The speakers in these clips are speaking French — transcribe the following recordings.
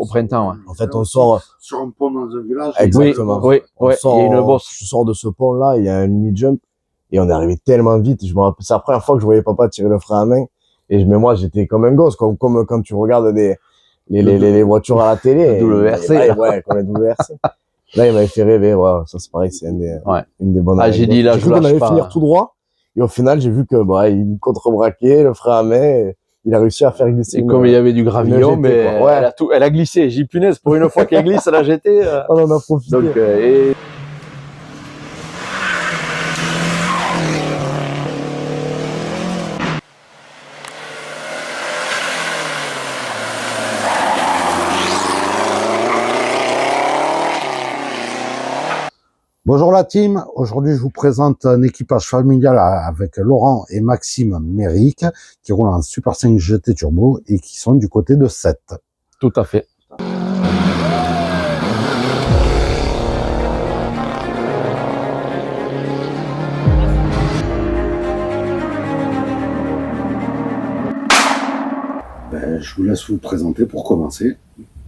au printemps. Ouais. En fait, on sort sur un pont dans un village. Exactement. Oui, il y a une bosse. Je sors de ce pont-là, il y a un mini-jump et on est arrivé tellement vite. Je me rappelle, c'est la première fois que je voyais papa tirer le frein à main mais moi, j'étais comme un gosse, comme quand tu regardes les voitures à la télé. WRC. Ouais, comme les WRC. Là, il m'avait fait rêver. Ouais, ça, c'est pareil, c'est une des bonnes j'ai dit, là, j'ai cru qu'on allait finir tout droit. Et au final, j'ai vu que, il contre-braquait, le frein à main, et il a réussi à faire glisser. Et comme il y avait du gravillon, mais elle a glissé. J'ai dit, punaise, pour une fois qu'elle glisse, elle a jeté. On en a profité. Donc, Bonjour la team, aujourd'hui je vous présente un équipage familial avec Laurent et Maxime Méric qui roulent en Super 5 GT Turbo et qui sont du côté de Sète. Tout à fait. Je vous laisse vous présenter pour commencer.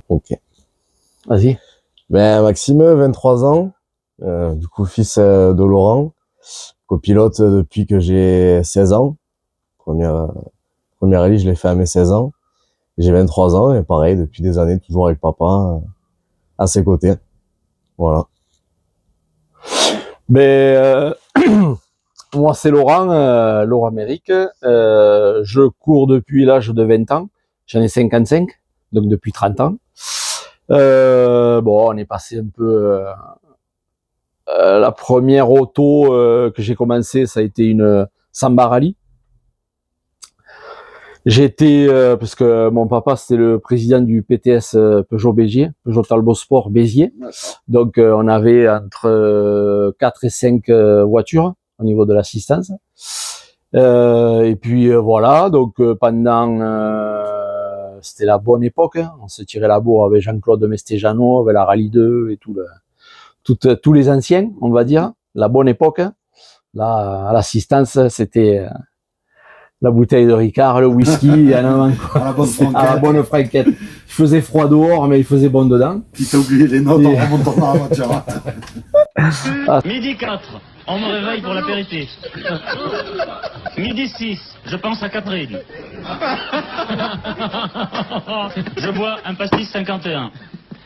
Ok. Vas-y. Maxime, 23 ans. Du coup, fils de Laurent, copilote depuis que j'ai 16 ans. Première rallye, je l'ai fait à mes 16 ans. J'ai 23 ans et pareil, depuis des années, toujours avec papa, à ses côtés. Voilà. Moi, c'est Laurent Méric. Je cours depuis l'âge de 20 ans. J'en ai 55, donc depuis 30 ans. On est passé un peu... la première auto que j'ai commencé, ça a été une Samba Rally. J'étais, parce que mon papa c'était le président du PTS Peugeot Béziers, Peugeot Talbot Sport Béziers. Donc on avait entre 4 et 5 voitures au niveau de l'assistance. Et puis voilà, donc pendant c'était la bonne époque, hein. On se tirait la bourre avec Jean-Claude Mestejano, avec la Rallye 2 et tous les anciens, on va dire, la bonne époque. Là, à l'assistance, c'était la bouteille de Ricard, le whisky, à la bonne franquette. Il faisait froid dehors, mais il faisait bon dedans. Puis t'as oublié les notes en remontant dans la voiture. Midi 4, on me réveille pour l'apéritif. Midi 6, je pense à Catherine. Je bois un pastis 51.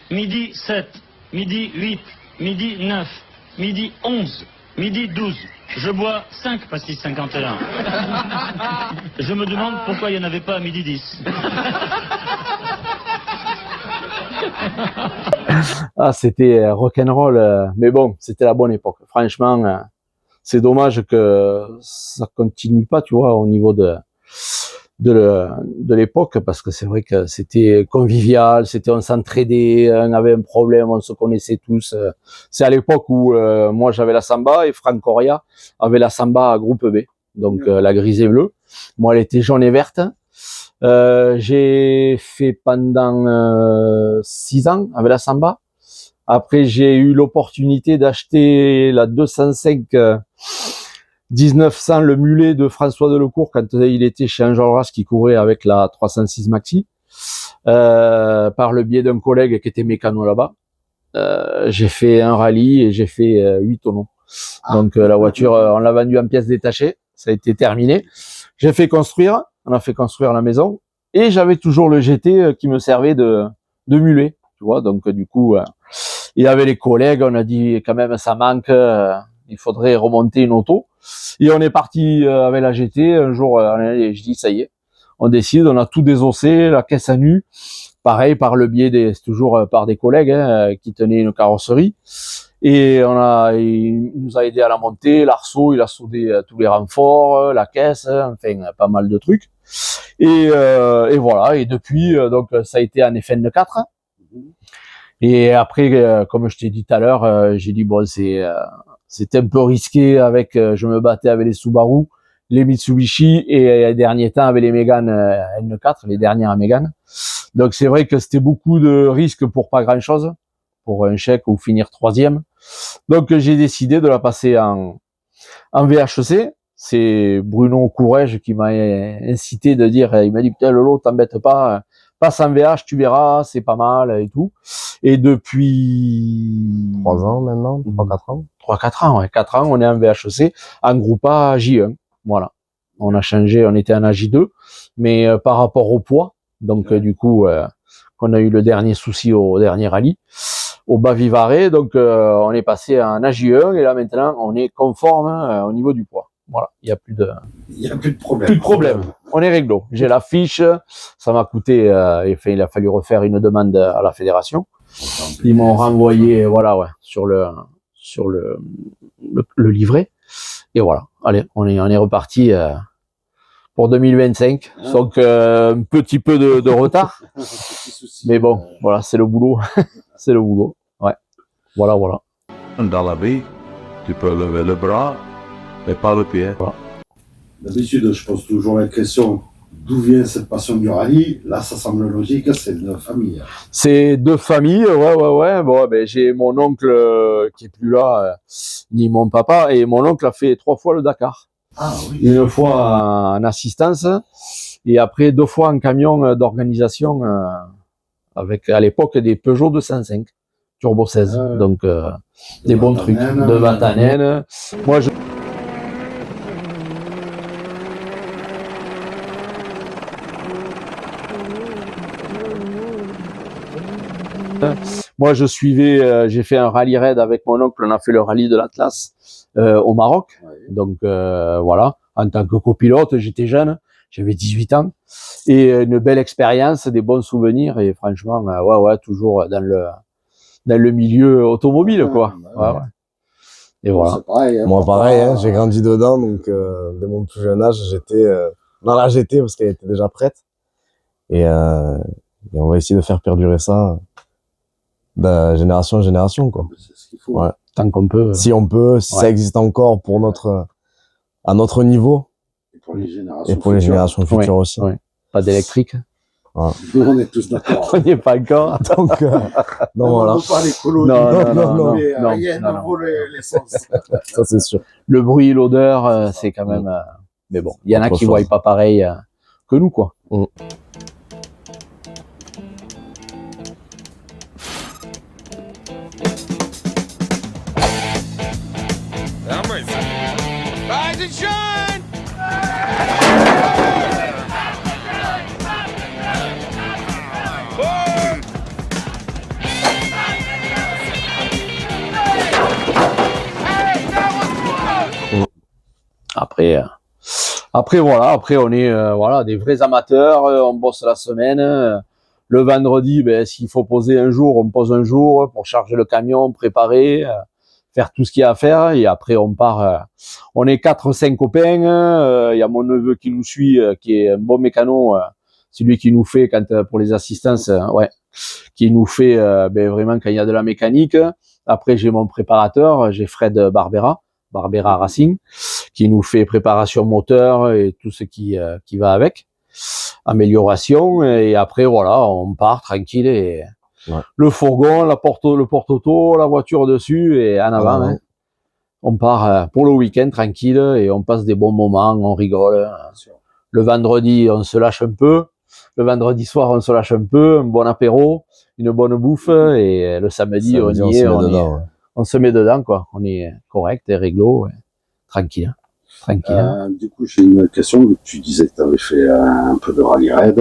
Midi 7, midi 8, midi 9, midi 11, midi 12. Je bois 5 pastis 51. Je me demande pourquoi il n'y en avait pas à midi 10. C'était rock'n'roll, mais bon, c'était la bonne époque. Franchement, c'est dommage que ça continue pas, tu vois, au niveau de l'époque, parce que c'est vrai que c'était convivial, on s'entraidait, on avait un problème, on se connaissait tous. C'est à l'époque où moi j'avais la Samba et Franck Coria avait la Samba à groupe B, donc la grise et bleue. Moi elle était jaune et verte. J'ai fait pendant 6 ans avec la Samba. Après j'ai eu l'opportunité d'acheter la 205 1900, le mulet de François Delecourt quand il était chez Enjolras qui courait avec la 306 Maxi, par le biais d'un collègue qui était mécano là-bas. J'ai fait un rallye et j'ai fait 8 tonneaux. Donc la voiture, on l'a vendue en pièces détachées, ça a été terminé. On a fait construire la maison et j'avais toujours le GT qui me servait de mulet, tu vois. Donc du coup, il y avait les collègues, on a dit quand même ça manque, il faudrait remonter une auto. Et on est parti avec la GT. Un jour, je dis ça y est, on décide, on a tout désossé, la caisse à nu. Pareil, par le biais c'est toujours par des collègues qui tenaient une carrosserie. Et il nous a aidé à la monter. L'arceau, il a soudé tous les renforts, la caisse, enfin pas mal de trucs. Et voilà. Et depuis, donc ça a été en FN 4. Et après, comme je t'ai dit tout à l'heure, j'ai dit bon, c'était un peu risqué je me battais avec les Subaru, les Mitsubishi et les derniers temps avec les Mégane N4, les dernières Mégane. Donc c'est vrai que c'était beaucoup de risques pour pas grand chose, pour un chèque ou finir 3e. Donc j'ai décidé de la passer en VHC. C'est Bruno Courrèges qui m'a incité de dire, il m'a dit putain Lolo, t'embête pas, passe en VH, tu verras, c'est pas mal et tout. Et depuis 3 ans maintenant, 3-4 ans. 3-4 ans, ouais, 4 ans, on est en VHEC, en groupe A J1. Voilà. On a changé, on était en AJ2, mais par rapport au poids, donc du coup, on a eu le dernier souci au dernier rallye, au Bas-Vivarais, donc on est passé en AJ1 et là maintenant on est conforme au niveau du poids. Voilà, il y a plus de problème. plus de problème. On est réglo. J'ai la fiche, ça m'a coûté, enfin, il a fallu refaire une demande à la fédération. Ils m'ont renvoyé, voilà, ouais, sur le livret. Et voilà, allez, on est reparti pour 2025. Donc un petit peu de retard, mais bon, voilà, c'est le boulot, c'est le boulot. Ouais, voilà. Dans la vie, tu peux lever le bras, mais pas le pied. Voilà. D'habitude, je pose toujours la question d'où vient cette passion du rallye. Là, ça semble logique, c'est de famille. C'est deux familles, ouais. Bon, ben j'ai mon oncle qui est plus là, ni mon papa, et mon oncle a fait 3 fois le Dakar. Ah oui. Une fois en assistance et après 2 fois en camion d'organisation avec à l'époque des Peugeot 205 Turbo 16. Donc des bons trucs de Vatanen. Moi je suivais, j'ai fait un rallye raid avec mon oncle, on a fait le rallye de l'Atlas au Maroc. Donc voilà, en tant que copilote, j'étais jeune, j'avais 18 ans et une belle expérience, des bons souvenirs et franchement ouais, toujours dans le milieu automobile quoi. Ouais. Et voilà. C'est pareil, hein, Moi pareil, hein, j'ai grandi dedans, donc dès mon plus jeune âge, j'étais dans la GT parce qu'elle était déjà prête. Et on va essayer de faire perdurer ça de génération en génération, quoi. C'est ce qu'il faut. Ouais. Tant qu'on peut. Si on peut, si ça existe encore pour à notre niveau. Et pour les générations futures aussi. Ouais. Pas d'électrique. Voilà. Nous, on est tous d'accord. On n'y est pas encore. Donc, non, voilà. On ne veut pas les colos. Non, mais non, rien ne vaut l'essence. Ça, c'est sûr. Le bruit, l'odeur, c'est quand même... mais bon, il y en a qui ne voient pas pareil que nous, quoi. Rise and shine! Après voilà, après on est voilà des vrais amateurs, on bosse la semaine. Le vendredi, ben s'il faut poser un jour, on pose un jour pour charger le camion, préparer, faire tout ce qu'il y a à faire et après on part. On est 4-5 copains. Il y a mon neveu qui nous suit, qui est un bon mécano. C'est lui qui nous fait pour les assistances, qui nous fait ben vraiment quand il y a de la mécanique. Après j'ai mon préparateur, j'ai Fred Barbera Racing, qui nous fait préparation moteur et tout ce qui va avec, amélioration, et après voilà, on part tranquille et le fourgon, le porte-auto, la voiture dessus et en avant. Hein. On part pour le week-end tranquille et on passe des bons moments, on rigole. Le vendredi, on se lâche un peu. Le vendredi soir, on se lâche un peu, un bon apéro, une bonne bouffe et le samedi, on se met dedans, quoi. On est correct et réglo, tranquille. Du coup, j'ai une question. Tu disais que tu avais fait un peu de rallye raid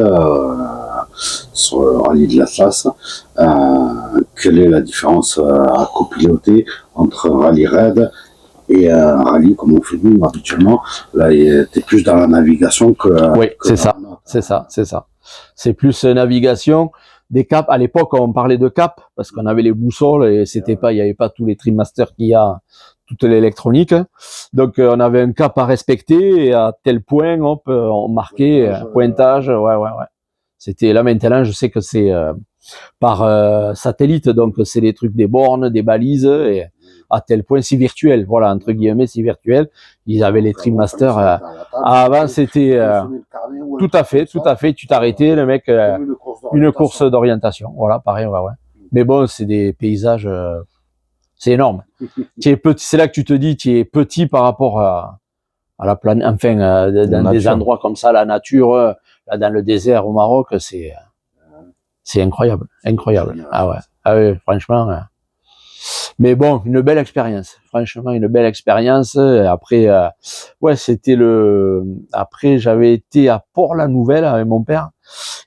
sur le rallye de l'Atlas. Quelle est la différence à copiloter entre un rallye raid et un rallye comme on fait nous habituellement? Là, t'es plus dans la navigation que... Oui, c'est ça. C'est plus navigation. Des caps, à l'époque, on parlait de cap parce qu'on avait les boussoles et il n'y avait pas tous les trimasters qu'il y a, toute l'électronique. Donc, on avait un cap à respecter et à tel point, hop, on marquait pointage. Ouais. C'était là maintenant, je sais que c'est par satellite, donc c'est des trucs, des bornes, des balises et à tel point c'est virtuel. Voilà, entre guillemets, c'est virtuel. Ils avaient les trimasters. Avant, c'était tout à fait. Tu t'arrêtais, le mec. Une course d'orientation, voilà, pareil, ouais. Mais bon, c'est des paysages, c'est énorme. C'est là que tu te dis, tu es petit par rapport à la planète, enfin, dans des endroits comme ça, la nature, là, dans le désert au Maroc, c'est C'est incroyable, incroyable. Génial. Ah ouais, franchement. Mais bon, une belle expérience. Franchement, une belle expérience. Après, ouais, Après, j'avais été à Port-la-Nouvelle avec mon père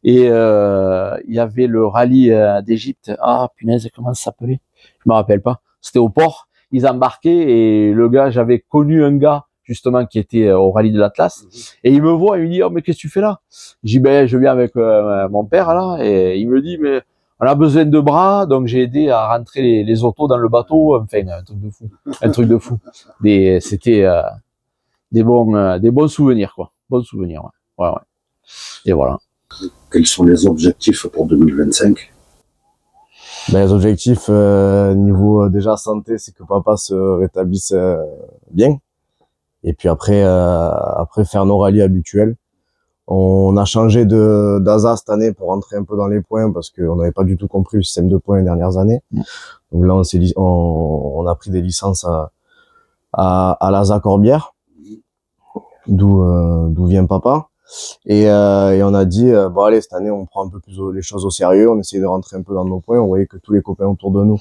et il y avait le rallye d'Égypte. Ah punaise, comment ça s'appelait? Je me rappelle pas. C'était au port. Ils embarquaient et le gars, j'avais connu un gars justement qui était au rallye de l'Atlas et il me voit, il me dit oh mais qu'est-ce que tu fais là? Je dis ben je viens avec mon père là et il me dit mais on a besoin de bras, donc j'ai aidé à rentrer les autos dans le bateau. Enfin, un truc de fou, un truc de fou. C'était des bons souvenirs, quoi. Bons souvenirs, ouais. Ouais, ouais. Et voilà. Quels sont les objectifs pour 2025? Ben, les objectifs niveau déjà santé, c'est que papa se rétablisse bien. Et puis après faire nos rallyes habituels. On a changé d'ASA cette année pour rentrer un peu dans les points parce qu'on n'avait pas du tout compris le système de points les dernières années. Donc là, on a pris des licences à l'ASA Corbière, d'où vient papa. Et on a dit, bon allez, cette année, on prend un peu plus les choses au sérieux, on essaye de rentrer un peu dans nos points. On voyait que tous les copains autour de nous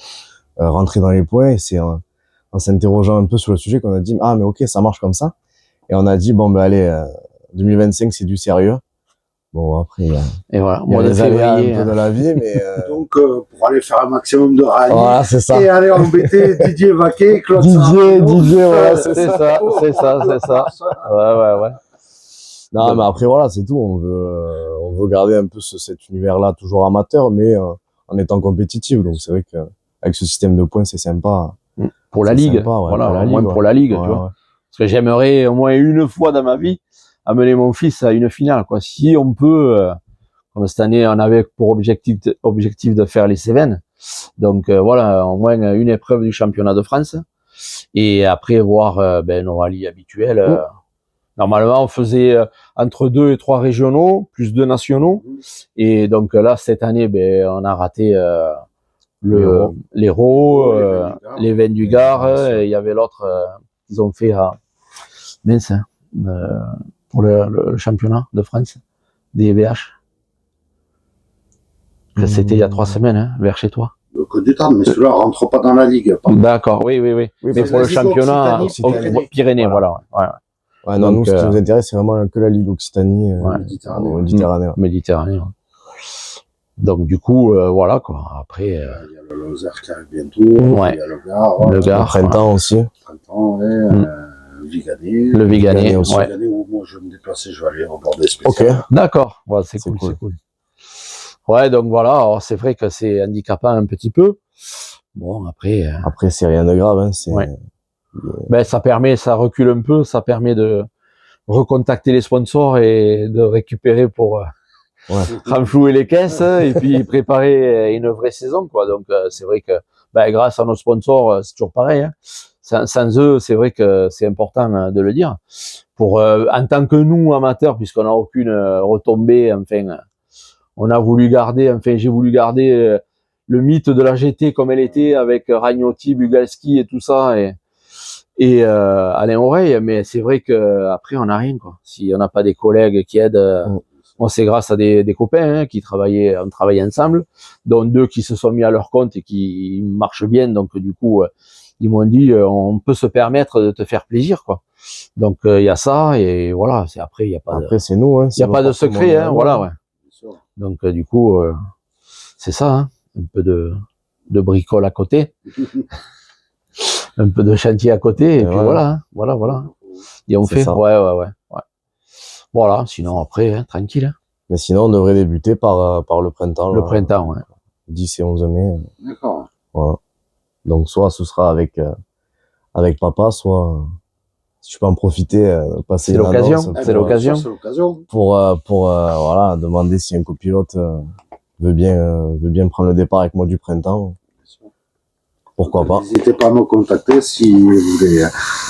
rentraient dans les points et c'est en s'interrogeant un peu sur le sujet qu'on a dit, ah mais ok, ça marche comme ça. Et on a dit, bon ben allez, 2025, c'est du sérieux. Bon, après, et voilà. il y a les aléas un peu de la vie, mais... Donc, pour aller faire un maximum de rallye Voilà, c'est ça. et aller embêter Didier Vaquet, Claude Didier, Sarrazino, voilà, c'est ça. Ouais. Non, mais après, voilà, c'est tout. On veut garder un peu cet univers-là, toujours amateur, mais en étant compétitif. Donc, c'est vrai que avec ce système de points, c'est sympa. Pour la C'est ligue. sympa, ouais, Voilà, pour la au moins ligue, pour la ligue, ouais, tu vois. ouais. Parce que j'aimerais au moins une fois dans ma vie amener mon fils à une finale, quoi. Si on peut, comme cette année, on avait pour objectif de faire les Cévennes. Donc, voilà, au moins une épreuve du championnat de France. Et après, voir, nos rallyes habituels. Normalement, on faisait entre 2 et 3 régionaux, plus 2 nationaux. Et donc là, cette année, on a raté l'Hérault, les Veines du Gard. Et il y avait l'autre, ils ont fait à mince, pour le championnat de France des VH. C'était il y a 3 semaines, vers chez toi. Le Côte d'État, mais celui-là rentre pas dans la ligue. D'accord, oui. Mais parce pour que le la championnat Pyrénées. Pyrénées, voilà. Ouais, non, Donc, nous, ce qui nous intéresse, c'est vraiment que la Ligue Occitanie, Méditerranée. Ouais. Méditerranée. Ouais. Donc du coup, voilà quoi. Après, Il y a le Lozère qui arrive bientôt. Il y a le Gard. Le Gard, le printemps aussi. Printemps, Vigané. Le Vigané aussi. Ouais. Vigané, où moi je vais me déplacer, je vais aller reborder Ok. spécial. D'accord. Ouais, c'est cool. Ouais, donc voilà. Alors, c'est vrai que c'est handicapant un petit peu. Bon, après. Après, c'est rien de grave. Hein, c'est... Ouais. Ça recule un peu. Ça permet de recontacter les sponsors et de récupérer pour renflouer les caisses et puis préparer une vraie saison, quoi. Donc c'est vrai que grâce à nos sponsors, c'est toujours pareil. Hein. Sans eux, c'est vrai que c'est important de le dire. Pour en tant que nous amateurs, puisqu'on n'a aucune retombée, on a voulu garder, j'ai voulu garder le mythe de la GT comme elle était avec Ragnotti, Bugalski et tout ça et Alain Oreille. Mais c'est vrai que après on n'a rien, quoi. Si on n'a pas des collègues qui aident. Moi, c'est grâce à des copains qui on travaillait ensemble, dont 2 qui se sont mis à leur compte et qui marchent bien. Donc, du coup, ils m'ont dit, on peut se permettre de te faire plaisir, quoi. Donc, il y a ça et voilà. Après, il y a pas c'est nous, hein. Il y a pas de secret, hein. Voilà, ouais. Donc, du coup, c'est ça, hein. Un peu de bricole à côté, un peu de chantier à côté et puis voilà, hein. Voilà. Et on fait, ouais. Voilà, sinon après, hein, tranquille. Hein. Mais sinon, on devrait débuter par le printemps. Le printemps, ouais. 10 et 11 mai. D'accord. Voilà. Donc, soit ce sera avec papa, soit si je peux en profiter, passer c'est l'occasion. C'est l'occasion. Pour voilà, demander si un copilote veut bien prendre le départ avec moi du printemps. Pourquoi pas. N'hésitez pas à me contacter si vous voulez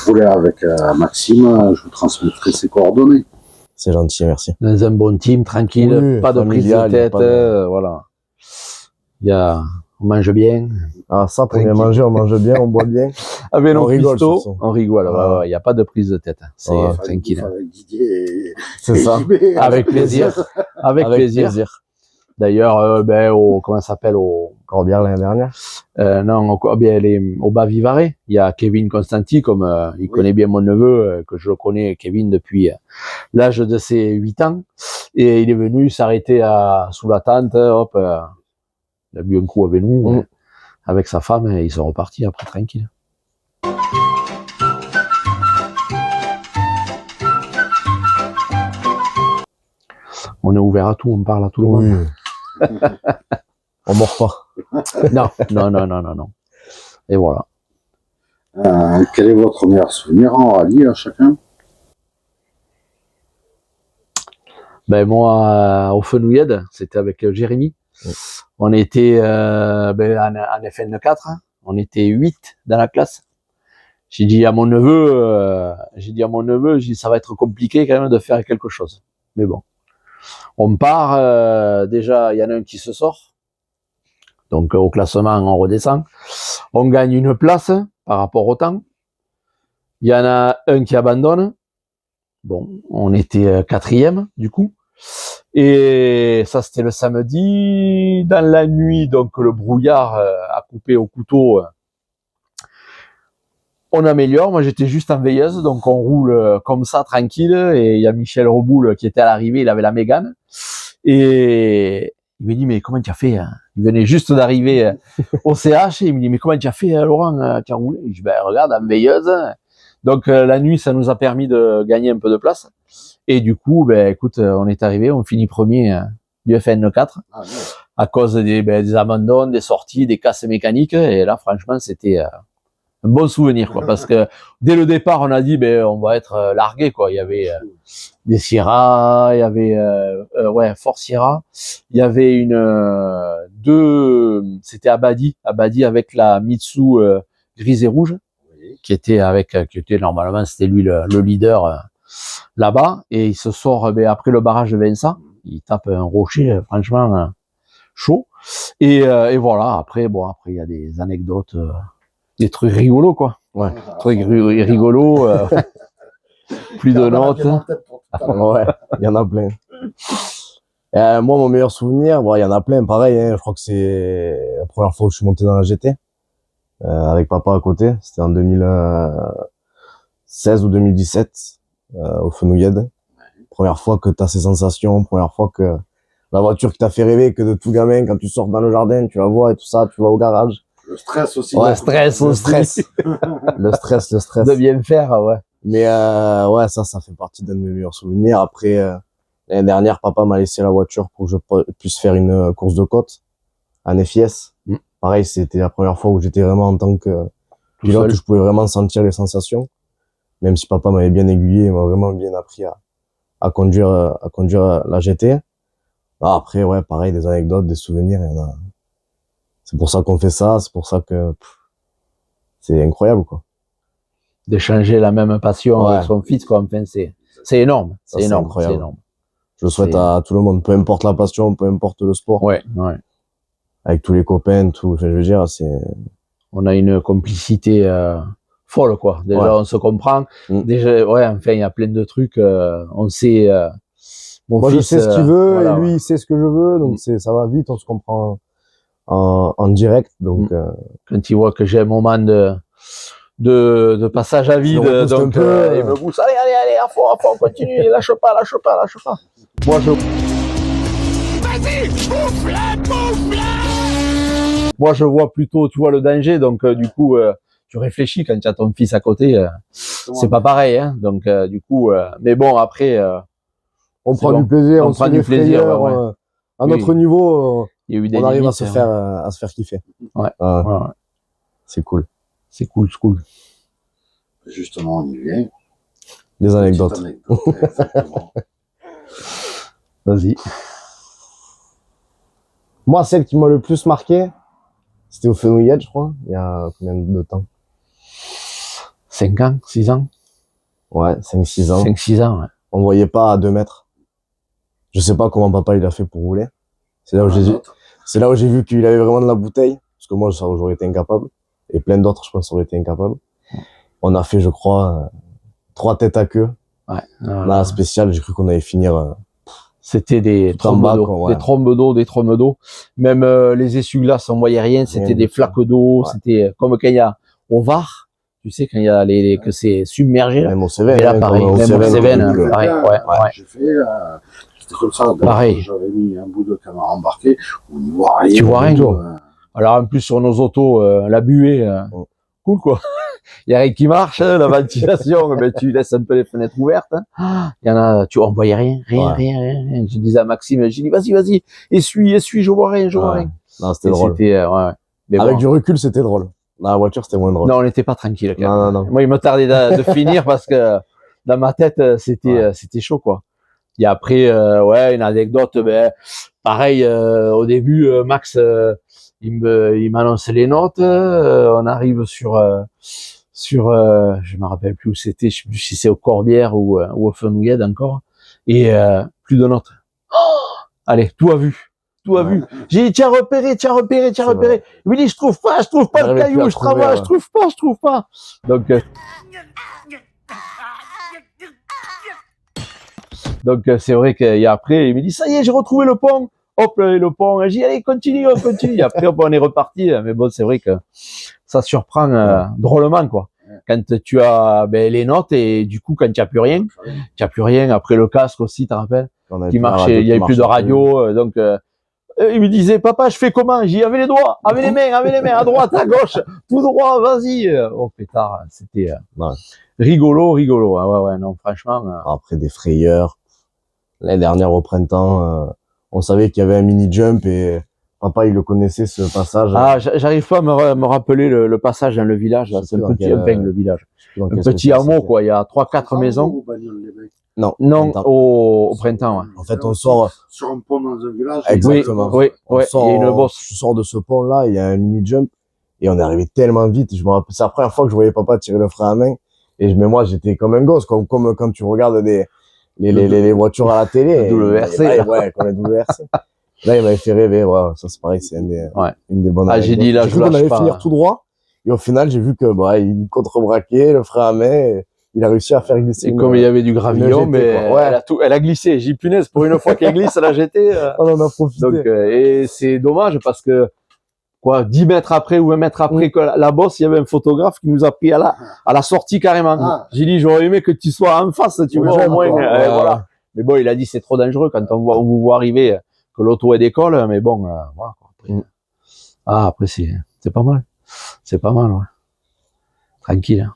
rouler avec Maxime, je vous transmettrai ses coordonnées. C'est gentil, merci. Dans un bon team, tranquille, pas de prise de tête, voilà. On mange bien. Ah, ça, pour bien manger, on mange bien, on boit bien. Avec nos pistos, on rigole, il y a pas de prise de tête. C'est tranquille. Avec Didier c'est ça. Avec plaisir. Avec plaisir. D'ailleurs, comment ça s'appelle Corbière l'année dernière. Non, au bas Vivarais, il y a Kevin Constanti, comme il connaît bien mon neveu, que je le connais, Kevin, depuis l'âge de ses 8 ans, et il est venu s'arrêter sous la tente, hop, il a bu un coup avec nous, avec sa femme, et ils sont repartis après tranquille. On est ouvert à tout, on parle à tout le monde. On mord pas. Non. Et voilà. Quel est votre meilleur souvenir en rallye à chacun? Ben moi, au Fenouillade, c'était avec Jérémy. On était en FN4, on était 8 dans la classe. J'ai dit à mon neveu, ça va être compliqué quand même de faire quelque chose. Mais bon, on part, déjà, il y en a un qui se sort. Donc au classement, on redescend. On gagne une place par rapport au temps. Il y en a un qui abandonne. Bon, on était 4e du coup. Et ça, c'était le samedi. Dans la nuit, donc le brouillard a coupé au couteau. On améliore. Moi, j'étais juste en veilleuse, donc on roule comme ça, tranquille. Et il y a Michel Reboul qui était à l'arrivée. Il avait la Mégane. Et il me dit, mais comment tu as fait? Il venait juste d'arriver au CH. Et il me dit, mais comment tu as fait, Laurent? Tu as roulé? Je dis, ben regarde, en veilleuse. Donc la nuit, ça nous a permis de gagner un peu de place. Et du coup, ben écoute, on est arrivé, on finit premier du FN4 à cause des abandons, des sorties, des casses mécaniques. Et là, franchement, c'était un bon souvenir, quoi, parce que dès le départ, on a dit, ben on va être largué, quoi. Il y avait des Sierra, il y avait Fort Sierra, il y avait c'était Abadi avec la Mitsu grise et rouge, qui était normalement, c'était lui le leader là-bas, et il se sort après le barrage de Vincent, il tape un rocher franchement chaud, et voilà. Après il y a des anecdotes, des trucs rigolos, quoi. Ouais, Trucs rigolos, plus de notes. Ouais, il y en a plein. Moi, mon meilleur souvenir, il y en a plein, pareil, hein, je crois que c'est la première fois que je suis monté dans la GT, avec papa à côté, c'était en 2016 ou 2017. Au Fenouillade. Première fois que t'as ces sensations, première fois que la voiture qui t'a fait rêver, que de tout gamin, quand tu sors dans le jardin, tu la vois et tout ça, tu vas au garage. Le stress aussi. Ouais, Le stress. le stress. Le stress. De bien faire, ouais. Mais ça fait partie d'un de mes meilleurs souvenirs. Après, l'année dernière, papa m'a laissé la voiture pour que je puisse faire une course de côte en FIS. Pareil, c'était la première fois où j'étais vraiment en tant que pilote, où je pouvais vraiment sentir les sensations. Même si papa m'avait bien aiguillé, il m'a vraiment bien appris à conduire la GT. Après, ouais, pareil, des anecdotes, des souvenirs, il y en a. C'est pour ça qu'on fait ça, c'est pour ça que c'est incroyable, quoi. D'échanger la même passion avec son fils, quoi. Enfin, c'est énorme. Ça, C'est énorme. incroyable. C'est énorme. Je le souhaite à tout le monde, peu importe la passion, peu importe le sport. Ouais. Avec tous les copains, tout. Enfin, je veux dire, On a une complicité folle, quoi. Déjà, on se comprend. Déjà, enfin, il y a plein de trucs. On sait. Moi, je sais ce qu'il veut, et lui, il sait ce que je veux, donc ça va vite, on se comprend en direct, donc. Quand il voit que j'ai un moment de passage à vide, donc il me pousse. Allez, à fond, continue, lâche pas. Moi, je vois plutôt, tu vois, le danger, donc du coup, tu réfléchis quand tu as ton fils à côté, c'est pas pareil, hein. Donc du coup, mais bon, après, on prend du plaisir, on prend du plaisir, à notre niveau, il y a eu des on arrive limites, à se faire kiffer. Ouais. C'est cool. C'est cool. Justement, on y vient. Des anecdotes. Exactement. Vas-y. Moi, celle qui m'a le plus marqué, c'était au Fenouillade, je crois. Il y a combien de temps? 5 ans, 6 ans? Ouais, 5-6 ans. 5-6 ans, ouais. On voyait pas à 2 mètres. Je sais pas comment papa il a fait pour rouler. C'est là où j'ai vu qu'il avait vraiment de la bouteille. Parce que moi, j'aurais été incapable. Et plein d'autres, je pense, auraient été incapables. On a fait, je crois, 3 têtes à queue. Ouais. Là, spécial, j'ai cru qu'on allait finir C'était des Tout en trombes bas, d'eau, quoi, ouais. des trombes d'eau. Même les essuie-glaces, on voyait rien. C'était Rien des du tout. flaques d'eau. Ouais. C'était comme quand il y a au Var, tu sais, quand il y a que c'est submergé. Là. Même au Cévennes, Mais là, hein, pareil, comme au même au Cévennes, Cévennes, tout le- hein, pareil, ouais. J'ai fait, c'était comme ça. Donc, Pareil. j'avais mis un bout de caméra embarqué, on ne voit rien. Tu vois rien, du tout, toi. Alors en plus sur nos autos, la buée, cool quoi. Il y a rien qui marche, hein, la ventilation, ben tu laisses un peu les fenêtres ouvertes. Hein. Il y en a, on voyait rien. Je disais à Maxime, j'ai dit vas-y, essuie, je vois rien. Non, c'était Et drôle. c'était, ouais. Mais Avec bon. du recul, c'était drôle. Dans la voiture, c'était moins drôle. Non, on n'était pas tranquille. Quand même. Non. Moi, il me tardait de finir parce que dans ma tête, c'était chaud quoi. Et après, une anecdote, ben pareil. Au début, Max, il m'annonce les notes. On arrive sur, je me rappelle plus où c'était. Je sais plus si c'est au Corbière ou au Fenouillède encore. Et plus de notes. Oh, allez, tout a vu. J'ai dit, tiens repéré. Vrai. Il me dit, je trouve pas le J'arrivais plus caillou, à je travaille, trouver, je trouve pas. Donc c'est vrai qu'après, il me dit, ça y est, j'ai retrouvé le pont. Hop, le pont. J'ai dit, allez, continue. Et après, on est reparti. Mais bon, c'est vrai que ça surprend drôlement, quoi. Quand tu as les notes et du coup, quand tu n'as plus rien, après le casque aussi, tu te rappelles, qui marchait, il n'y avait plus de radio. Donc, il me disait, papa, je fais comment? J'y avais les doigts, avec les mains, à droite, à gauche, tout droit, vas-y. Oh pétard, c'était rigolo. Ouais, non, franchement. Après des frayeurs. L'année dernière au printemps, on savait qu'il y avait un mini jump et papa il le connaissait ce passage. Ah, j'arrive pas à me rappeler le passage dans le village. Là. C'est un petit le village. Un petit hameau, quoi. Il y a 3-4 maisons. Non, au printemps. Ouais. En fait, on sort sur un pont dans un village. Exactement. Oui, On sort, il y a une bosse. Je sors de ce pont là, il y a un mini jump et on est arrivé tellement vite. Je me rappelle, c'est la première fois que je voyais papa tirer le frein à main mais moi j'étais comme un gosse, comme quand tu regardes les voitures à la télé. WRC. Ouais, comme les WRC. Là, il m'avait fait rêver. Ouais, ça c'est pareil, c'est une des bonnes. Ah, j'ai dit là, je cru qu'on allait pas. finir tout droit. Et au final, j'ai vu que il contrebraquait, le frein à main, et il a réussi à faire glisser. Et comme il y avait du gravillon, mais elle a glissé. J'ai dit punaise, pour une fois qu'elle glisse, elle a jeté. On en a profité. Donc, et c'est dommage parce que 10 mètres après ou 1 mètre après que la bosse, il y avait un photographe qui nous a pris à la sortie carrément. J'ai dit, j'aurais aimé que tu sois en face, tu vois, au moins. Voilà. Mais bon, il a dit, c'est trop dangereux quand on vous voit arriver, que l'auto est décolle, mais bon, voilà. Après, c'est pas mal. C'est pas mal, ouais. Tranquille. Hein.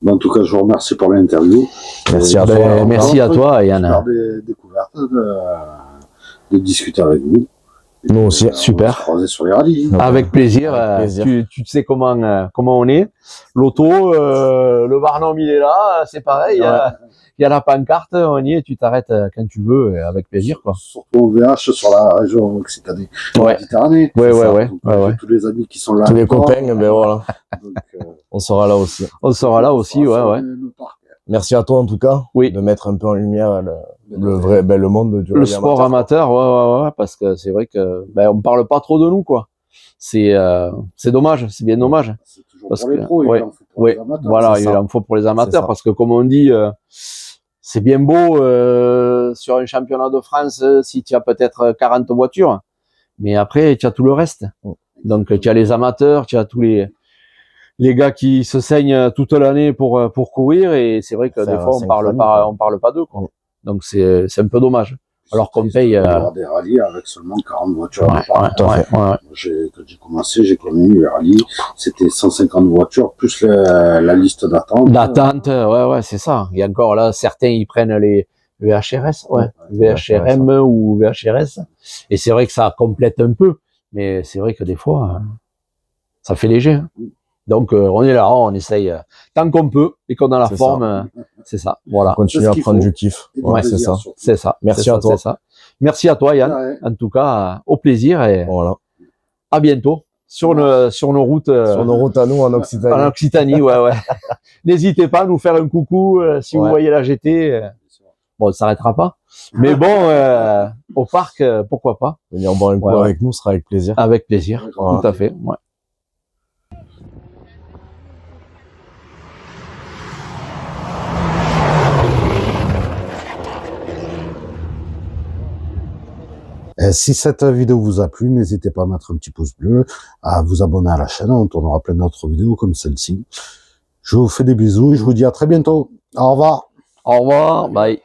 En tout cas, je vous remercie pour l'interview. Merci à toi. Merci à toi, Yann. Faire des découvertes, de discuter avec vous. Nous aussi. Super. Se croiser sur les rallyes. Avec plaisir. Tu sais comment on est. L'auto, le Barnum, il est là. C'est pareil. Il y a la pancarte, on y est. Tu t'arrêtes quand tu veux, avec plaisir, quoi. Surtout au VH sur la région Occitanie. Méditerranée. Ouais. Tous les amis qui sont là. Tous les copains, ben voilà. Donc, on sera là aussi. On sera là aussi, ouais. Merci à toi en tout cas. Oui. De mettre un peu en lumière le monde du le sport amateur, ouais, parce que c'est vrai que on parle pas trop de nous, quoi. C'est dommage, c'est bien dommage. C'est toujours parce pour les que pros, il en faut pour les amateurs. Voilà, il en faut pour les amateurs parce que comme on dit, c'est bien beau sur un championnat de France si tu as peut-être 40 voitures, mais après tu as tout le reste. Donc tu as les amateurs, tu as tous les gars qui se saignent toute l'année pour courir et c'est vrai que des fois on parle pas d'eux, quoi. Donc c'est un peu dommage. Alors qu'on paye avoir des rallyes avec seulement 40 voitures. Ouais. Quand j'ai commencé, j'ai connu les rallyes, c'était 150 voitures plus la liste d'attente. Ouais, c'est ça. Et encore là, certains ils prennent les VHRS, VHRM ou VHRS. Et c'est vrai que ça complète un peu, mais c'est vrai que des fois ça fait léger. Hein. Donc on est là, on essaye tant qu'on peut et qu'on a la forme, c'est ça. Voilà. On continue à prendre du kiff. Ouais, c'est ça. C'est ça. Merci à toi. Merci à toi, Yann. En tout cas, au plaisir et voilà. À bientôt sur nos routes. Sur nos routes à nous en Occitanie. En Occitanie, ouais. N'hésitez pas à nous faire un coucou si vous voyez la GT. Bon, on s'arrêtera pas. Mais bon, au parc, pourquoi pas. Venir boire un coup avec nous sera avec plaisir. Avec plaisir, tout à fait. Ouais. Si cette vidéo vous a plu, n'hésitez pas à mettre un petit pouce bleu, à vous abonner à la chaîne, on tournera plein d'autres vidéos comme celle-ci. Je vous fais des bisous et je vous dis à très bientôt. Au revoir. Au revoir, bye.